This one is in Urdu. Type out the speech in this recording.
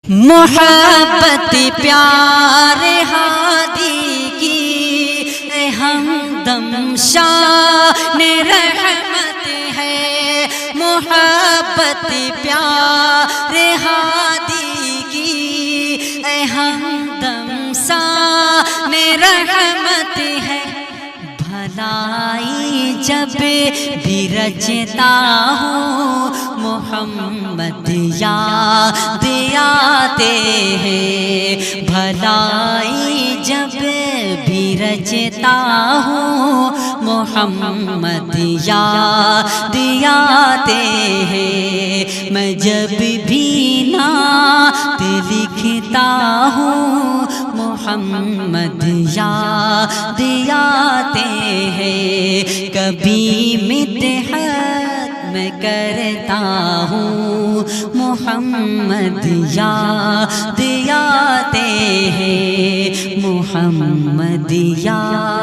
محبت پیارے ہادی کی اے ہمدم شان رحمت ہے، محبت پیارے ہادی کی اے ہمدم شان رحمت ہے۔ بھلائی جب بھی رچتا ہوں محمد یاد آتے ہیں، بھلائی جب بھی رچتا ہوں محمد یاد آتے ہیں۔ میں جب بھی نعت لکھتا ہوں محمد یاد آتے ہیں، کبھی مدحت میں کرتا ہوں محمد یاد آتے ہیں، محمد یاد